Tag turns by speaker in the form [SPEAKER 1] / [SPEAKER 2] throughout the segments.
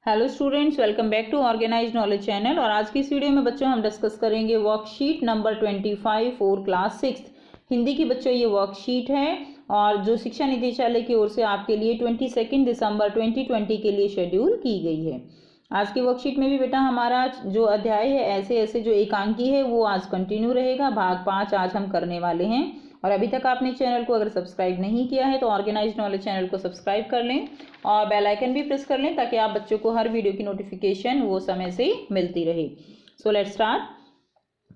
[SPEAKER 1] Hello students, welcome back to organised knowledge channel. और आज की इस वीडियो में बच्चों हम डिस्कस करेंगे worksheet number 25 for class 6 Hindi की। बच्चों ये वर्कशीट है और जो शिक्षा निदेशालय की ओर से आपके लिए 22 दिसंबर 2020 के लिए शेड्यूल की गई है। आज की वर्कशीट में भी बेटा हमारा जो अध्याय है ऐसे ऐसे जो एकांकी है वो आज कंटिन्यू रहेगा। भाग 5 आज हम करने वाले हैं। और अभी तक आपने चैनल को अगर सब्सक्राइब नहीं किया है तो ऑर्गेनाइज्ड नॉलेज चैनल को सब्सक्राइब कर लें और बेल आइकन भी प्रेस कर लें ताकि आप बच्चों को हर वीडियो की नोटिफिकेशन वो समय से मिलती रहे। So let's start.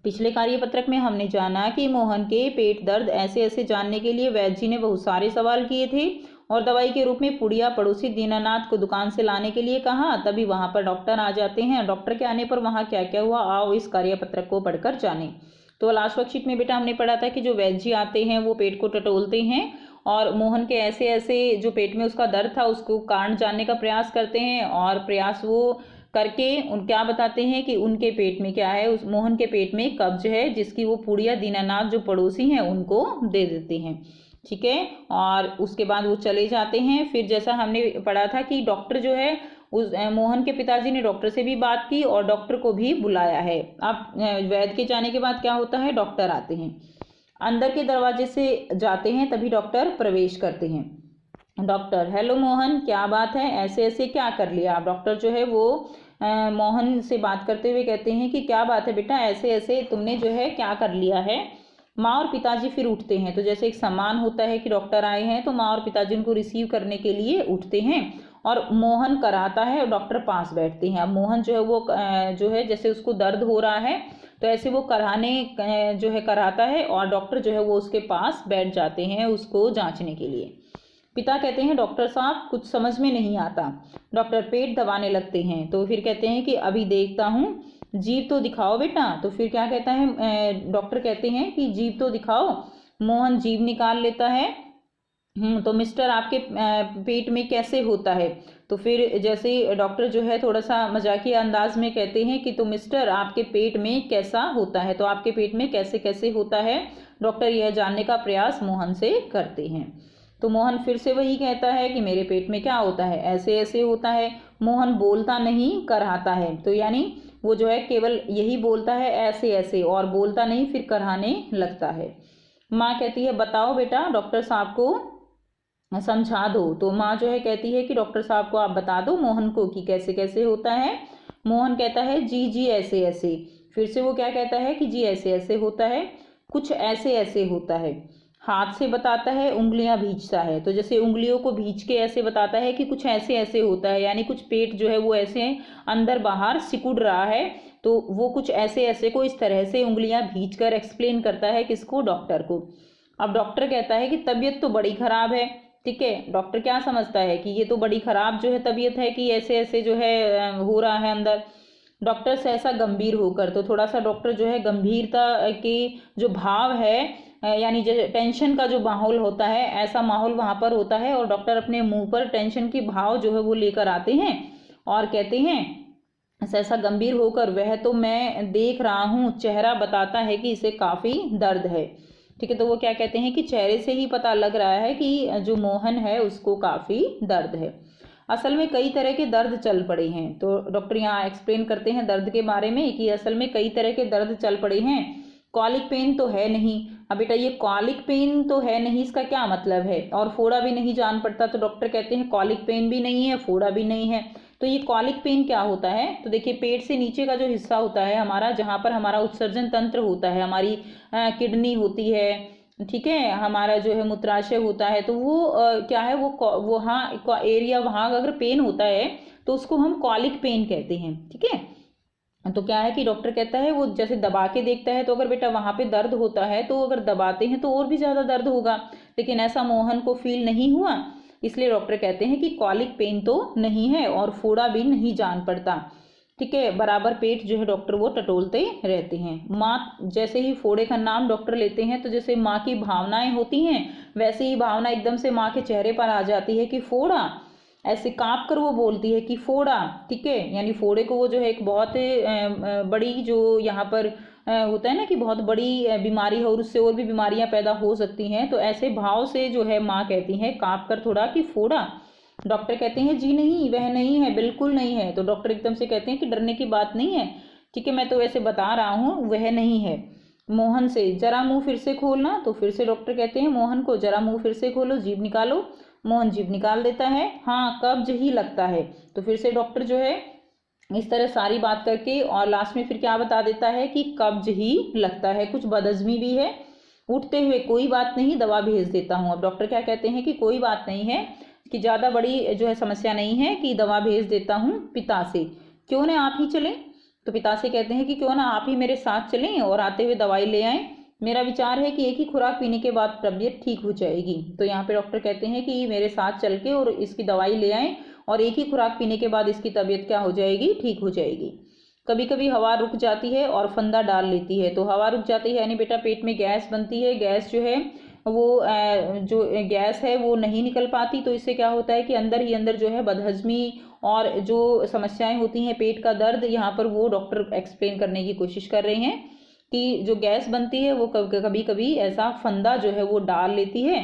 [SPEAKER 1] पिछले कार्यपत्रक में हमने जाना कि मोहन के पेट दर्द ऐसे ऐसे जानने के लिए वैद्य जी ने बहुत सारे सवाल किए थे और दवाई के रूप में पुड़िया पड़ोसी दीनानाथ को दुकान से लाने के लिए कहा। तभी वहां पर डॉक्टर आ जाते हैं। डॉक्टर के आने पर वहां क्या क्या हुआ, आओ इस कार्यपत्रक को पढ़कर जाने। तो लास्ट वर्कशीट में बेटा हमने पढ़ा था कि जो वैद्य जी आते हैं वो पेट को टटोलते हैं और मोहन के ऐसे ऐसे जो पेट में उसका दर्द था उसको कारण जानने का प्रयास करते हैं और प्रयास वो करके उन क्या बताते हैं कि उनके पेट में क्या है, उस मोहन के पेट में कब्ज है जिसकी वो पुड़िया दीनानाथ जो पड़ोसी हैं उनको दे देते हैं। ठीक है, और उसके बाद वो चले जाते हैं। फिर जैसा हमने पढ़ा था कि डॉक्टर जो है उस मोहन के पिताजी ने डॉक्टर से भी बात की और डॉक्टर को भी बुलाया है। अब वैद्य के जाने के बाद क्या होता है, डॉक्टर आते हैं, अंदर के दरवाजे से जाते हैं, तभी डॉक्टर प्रवेश करते हैं। डॉक्टर, हेलो मोहन, क्या बात है, ऐसे ऐसे क्या कर लिया आप? डॉक्टर जो है वो मोहन से बात करते हुए कहते हैं कि क्या बात है बेटा, ऐसे ऐसे तुमने जो है क्या कर लिया है? माँ और पिताजी फिर उठते हैं। तो जैसे एक सम्मान होता है कि डॉक्टर आए हैं तो माँ और पिताजी उनको रिसीव करने के लिए उठते हैं और मोहन कराता है और डॉक्टर पास बैठते हैं। अब मोहन जो है वो जो है जैसे उसको दर्द हो रहा है तो ऐसे वो कराने जो है कराता है और डॉक्टर जो है वो उसके पास बैठ जाते हैं उसको जांचने के लिए। पिता कहते हैं डॉक्टर साहब कुछ समझ में नहीं आता। डॉक्टर पेट दबाने लगते हैं। तो फिर कहते हैं कि अभी देखता हूँ, जीभ तो दिखाओ बेटा। तो फिर क्या कहता है, डॉक्टर कहते हैं कि जीभ तो दिखाओ। मोहन जीभ निकाल लेता है। तो मिस्टर आपके पेट में कैसे होता है? तो फिर जैसे डॉक्टर जो है थोड़ा सा मजाकिया अंदाज में कहते हैं कि तो मिस्टर आपके पेट में कैसा होता है, तो आपके पेट में कैसे कैसे होता है, डॉक्टर यह जानने का प्रयास मोहन से करते हैं। तो मोहन फिर से वही कहता है कि मेरे पेट में क्या होता है, ऐसे ऐसे होता है। मोहन बोलता नहीं, कराता है। तो यानी वो जो है केवल यही बोलता है ऐसे ऐसे और बोलता नहीं, फिर कराने लगता है। माँ कहती है बताओ बेटा, डॉक्टर साहब को समझा दो। तो माँ जो है कहती है कि डॉक्टर साहब को आप बता दो मोहन को कि कैसे कैसे होता है। मोहन कहता है जी जी ऐसे ऐसे। फिर से वो क्या कहता है कि जी ऐसे ऐसे होता है, कुछ ऐसे ऐसे होता है। हाथ से बताता है, उंगलियां भींचता है। तो जैसे उंगलियों को भींच के ऐसे बताता है कि कुछ ऐसे ऐसे होता है, यानी कुछ पेट जो है वो ऐसे अंदर बाहर सिकुड़ रहा है। तो वो कुछ ऐसे ऐसे को इस तरह से उंगलियां भींच कर एक्सप्लेन करता है किसको, डॉक्टर को। अब डॉक्टर कहता है कि तबीयत तो बड़ी खराब है। ठीक है, डॉक्टर क्या समझता है कि ये तो बड़ी खराब जो है तबीयत है कि ऐसे ऐसे जो है हो रहा है अंदर। डॉक्टर सहसा गंभीर होकर, तो थोड़ा सा डॉक्टर जो है गंभीरता के जो भाव है यानी जो टेंशन का जो माहौल होता है ऐसा माहौल वहां पर होता है और डॉक्टर अपने मुंह पर टेंशन के भाव जो है वो लेकर आते हैं और कहते हैं सहसा गंभीर होकर, वह तो मैं देख रहा हूँ, चेहरा बताता है कि इसे काफी दर्द है। ठीक है, तो वो क्या कहते हैं कि चेहरे से ही पता लग रहा है कि जो मोहन है उसको काफी दर्द है। असल में कई तरह के दर्द चल पड़े हैं। तो डॉक्टर यहाँ एक्सप्लेन करते हैं दर्द के बारे में कि असल में कई तरह के दर्द चल पड़े हैं। कॉलिक पेन तो है नहीं। अब बेटा ये कॉलिक पेन तो है नहीं, इसका क्या मतलब है? और फोड़ा भी नहीं जान पड़ता। तो डॉक्टर कहते हैं कॉलिक पेन भी नहीं है, फोड़ा भी नहीं है। तो ये कॉलिक पेन क्या होता है? तो देखिए पेट से नीचे का जो हिस्सा होता है हमारा, जहाँ पर हमारा उत्सर्जन तंत्र होता है, हमारी किडनी होती है, ठीक है, हमारा जो है मूत्राशय होता है, तो वो क्या है, वो वहाँ एरिया, वहाँ अगर पेन होता है तो उसको हम कॉलिक पेन कहते हैं। ठीक है, तो क्या है कि डॉक्टर कहता है वो जैसे दबा के देखता है, तो अगर बेटा वहां पे दर्द होता है तो अगर दबाते हैं तो और भी ज्यादा दर्द होगा, लेकिन ऐसा मोहन को फील नहीं हुआ। इसलिए डॉक्टर कहते हैं कि कॉलिक पेन तो नहीं है और फोड़ा भी नहीं जान पड़ता। ठीक है, बराबर पेट जो है डॉक्टर वो टटोलते रहते हैं। माँ जैसे ही फोड़े का नाम डॉक्टर लेते हैं तो जैसे माँ की भावनाएं होती हैं वैसे ही भावना एकदम से माँ के चेहरे पर आ जाती है कि फोड़ा। ऐसे कांप कर वो बोलती है कि फोड़ा। ठीक है, यानी फोड़े को वो जो है एक बहुत बड़ी जो यहाँ पर होता है ना कि बहुत बड़ी बीमारी है और उससे और भी बीमारियां पैदा हो सकती हैं। तो ऐसे भाव से जो है माँ कहती है कांप कर थोड़ा कि फोड़ा। डॉक्टर कहते हैं जी नहीं, वह नहीं है, बिल्कुल नहीं है। तो डॉक्टर एकदम से कहते हैं कि डरने की बात नहीं है, ठीक है, मैं तो वैसे बता रहा हूँ, वह नहीं है। मोहन से, जरा मुंह फिर से खोलना। तो फिर से डॉक्टर कहते हैं मोहन को, जरा मुंह फिर से खोलो, जीभ निकालो। मोहन जीभ निकाल देता है। हाँ, कब्ज ही लगता है। तो फिर से डॉक्टर जो है इस तरह सारी बात करके और लास्ट में फिर क्या बता देता है कि कब्ज ही लगता है, कुछ बदहजमी भी है। उठते हुए, कोई बात नहीं, दवा भेज देता हूँ। अब डॉक्टर क्या कहते हैं कि कोई बात नहीं है, कि ज़्यादा बड़ी जो है समस्या नहीं है, कि दवा भेज देता हूँ पिता से, क्यों ना आप ही चलें। तो पिता से कहते हैं कि क्यों ना आप ही मेरे साथ चलें और आते हुए दवाई ले आएँ। मेरा विचार है कि एक ही खुराक पीने के बाद तबीयत ठीक हो जाएगी। तो यहाँ पे डॉक्टर कहते हैं कि मेरे साथ चल के और इसकी दवाई ले आएँ और एक ही खुराक पीने के बाद इसकी तबीयत क्या हो जाएगी, ठीक हो जाएगी। कभी कभी हवा रुक जाती है और फंदा डाल लेती है। तो हवा रुक जाती है यानी बेटा पेट में गैस बनती है, गैस जो है वो जो गैस है वो नहीं निकल पाती। तो इससे क्या होता है कि अंदर ही अंदर जो है बदहजमी और जो समस्याएं होती हैं, पेट का दर्द, यहाँ पर वो डॉक्टर एक्सप्लेन करने की कोशिश कर रहे हैं कि जो गैस बनती है वो कभी कभी ऐसा फंदा जो है वो डाल लेती है,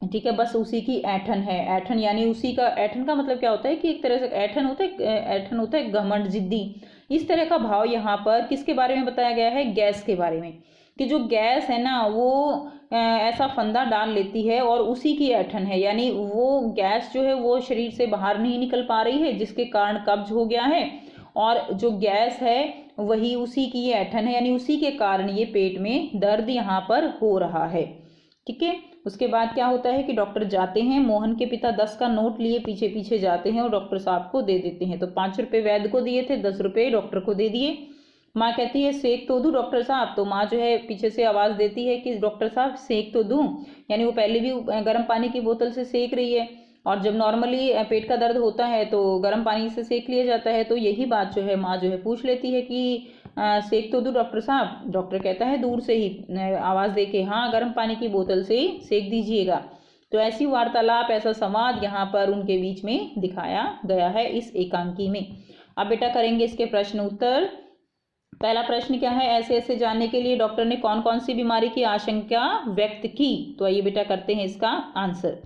[SPEAKER 1] ठीक है, बस उसी की ऐठन है। ऐठन यानी उसी का, ऐठन का मतलब क्या होता है कि एक तरह से ऐठन होता है घमंड, जिद्दी, इस तरह का भाव यहाँ पर किसके बारे में बताया गया है, गैस के बारे में, कि जो गैस है ना वो ऐसा फंदा डाल लेती है और उसी की ऐठन है, यानी वो गैस जो है वो शरीर से बाहर नहीं निकल पा रही है, जिसके कारण कब्ज हो गया है। और जो गैस है वही उसी की ये ऐठन है, यानी उसी के कारण ये पेट में दर्द यहाँ पर हो रहा है, ठीक है। उसके बाद क्या होता है कि डॉक्टर जाते हैं, मोहन के पिता 10 का नोट लिए पीछे पीछे जाते हैं और डॉक्टर साहब को दे देते हैं। तो 5 रुपये वैद्य को दिए थे, 10 रुपये डॉक्टर को दे दिए। माँ कहती है सेक तो दूँ डॉक्टर साहब। तो माँ जो है पीछे से आवाज़ देती है कि डॉक्टर साहब सेक तो दूँ, यानी वो पहले भी गर्म पानी की बोतल से सेक रही है, और जब नॉर्मली पेट का दर्द होता है तो गर्म पानी से सेक लिया जाता है। तो यही बात जो है माँ जो है पूछ लेती है कि सेक तो दूँ डॉक्टर साहब। डॉक्टर कहता है दूर से ही आवाज़ दे के, हाँ गर्म पानी की बोतल से ही सेक दीजिएगा। तो ऐसी वार्तालाप, ऐसा संवाद यहाँ पर उनके बीच में दिखाया गया है इस एकांकी में। अब बेटा करेंगे इसके प्रश्न उत्तर। पहला प्रश्न क्या है, ऐसे ऐसे जानने के लिए डॉक्टर ने कौन कौन सी बीमारी की आशंका व्यक्त की। तो आइए बेटा करते हैं इसका आंसर।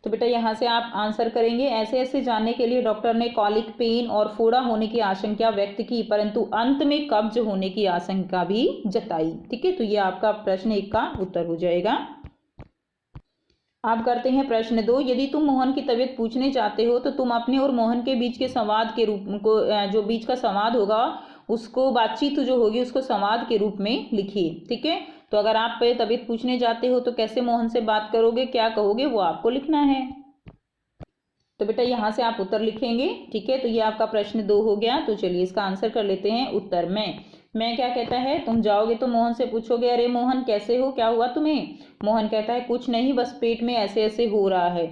[SPEAKER 1] तो बेटा यहाँ से आप आंसर करेंगे, ऐसे ऐसे जानने के लिए डॉक्टर ने कॉलिक, पेन और फोड़ा होने की आशंका व्यक्त की, परंतु अंत में कब्ज होने की आशंका भी जताई, ठीक है। तो ये आपका प्रश्न 1 का उत्तर हो जाएगा। आप करते हैं प्रश्न 2। यदि तुम मोहन की तबीयत पूछने चाहते हो तो तुम अपने और मोहन के बीच के संवाद के रूप को, जो बीच का संवाद होगा उसको, बातचीत जो होगी उसको संवाद के रूप में लिखिए, ठीक है। तो अगर आप तबीयत पूछने जाते हो तो कैसे मोहन से बात करोगे, क्या कहोगे, वो आपको लिखना है। तो बेटा यहाँ से आप उत्तर लिखेंगे, ठीक है। तो ये आपका प्रश्न 2 हो गया। तो चलिए इसका आंसर कर लेते हैं। उत्तर मैं क्या कहता है, तुम जाओगे तो मोहन से पूछोगे, अरे मोहन कैसे हो, क्या हुआ तुम्हें। मोहन कहता है कुछ नहीं, बस पेट में ऐसे ऐसे हो रहा है,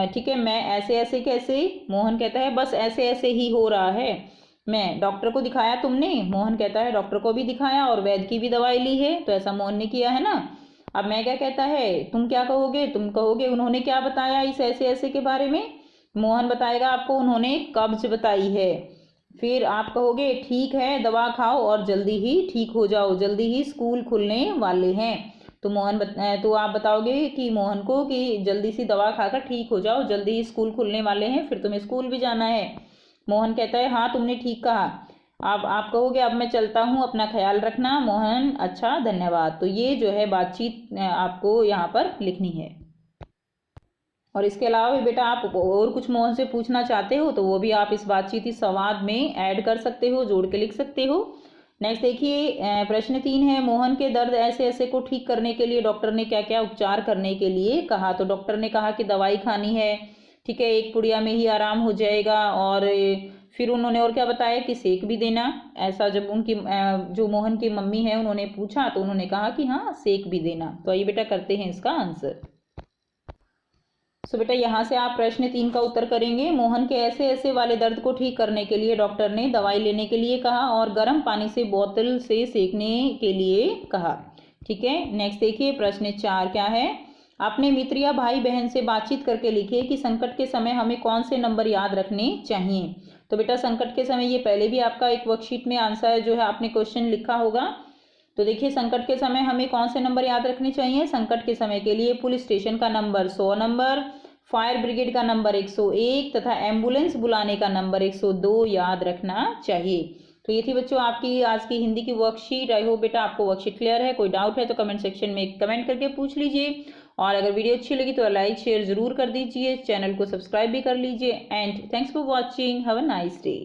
[SPEAKER 1] ठीक है। मैं ऐसे ऐसे कैसे, मोहन कहता है बस ऐसे ऐसे ही हो रहा है। मैं, डॉक्टर को दिखाया तुमने, मोहन कहता है डॉक्टर को भी दिखाया और वैद्य की भी दवाई ली है, तो ऐसा मोहन ने किया है ना। अब मैं क्या कहता है, तुम क्या कहोगे, तुम कहोगे उन्होंने क्या बताया इस ऐसे ऐसे के बारे में। मोहन बताएगा आपको उन्होंने कब्ज बताई है। फिर आप कहोगे ठीक है, दवा खाओ और जल्दी ही ठीक हो जाओ, जल्दी ही स्कूल खुलने वाले हैं। तो तो आप बताओगे कि मोहन को कि जल्दी सी दवा खाकर ठीक हो जाओ, जल्दी ही स्कूल खुलने वाले हैं, फिर तुम्हें स्कूल भी जाना है। मोहन कहता है हाँ तुमने ठीक कहा। अब आप कहोगे अब मैं चलता हूँ, अपना ख्याल रखना। मोहन अच्छा धन्यवाद। तो ये जो है बातचीत आपको यहाँ पर लिखनी है। और इसके अलावा भी बेटा आप और कुछ मोहन से पूछना चाहते हो तो वो भी आप इस बातचीत इस संवाद में ऐड कर सकते हो, जोड़ के लिख सकते हो। नेक्स्ट देखिए प्रश्न 3 है, मोहन के दर्द ऐसे ऐसे को ठीक करने के लिए डॉक्टर ने क्या क्या उपचार करने के लिए कहा। तो डॉक्टर ने कहा कि दवाई खानी है, ठीक है, 1 पुड़िया में ही आराम हो जाएगा। और फिर उन्होंने और क्या बताया कि सेक भी देना। ऐसा जब उनकी जो मोहन की मम्मी है उन्होंने पूछा तो उन्होंने कहा कि हाँ सेक भी देना। तो आइए बेटा करते हैं इसका आंसर। सो बेटा यहाँ से आप प्रश्न 3 का उत्तर करेंगे। मोहन के ऐसे ऐसे वाले दर्द को ठीक करने के लिए डॉक्टर ने दवाई लेने के लिए कहा और गर्म पानी से बोतल से सेकने के लिए कहा, ठीक है। नेक्स्ट देखिए प्रश्न 4 क्या है, अपने मित्र या भाई बहन से बातचीत करके लिखिए कि संकट के समय हमें कौन से नंबर याद रखने चाहिए। तो बेटा संकट के समय, ये पहले भी आपका एक वर्कशीट में आंसर जो है आपने क्वेश्चन लिखा होगा। तो देखिए संकट के समय हमें कौन से नंबर याद रखने चाहिए। संकट के समय के लिए पुलिस स्टेशन का नंबर 100 नंबर, फायर ब्रिगेड का नंबर 101 तथा एम्बुलेंस बुलाने का नंबर 102 याद रखना चाहिए। तो ये थी बच्चों आपकी आज की हिंदी की वर्कशीट। आई होप बेटा आपको वर्कशीट क्लियर है। कोई डाउट है तो कमेंट सेक्शन में कमेंट करके पूछ लीजिए, और अगर वीडियो अच्छी लगी तो लाइक शेयर जरूर कर दीजिए, चैनल को सब्सक्राइब भी कर लीजिए। And thanks for watching, have a nice day.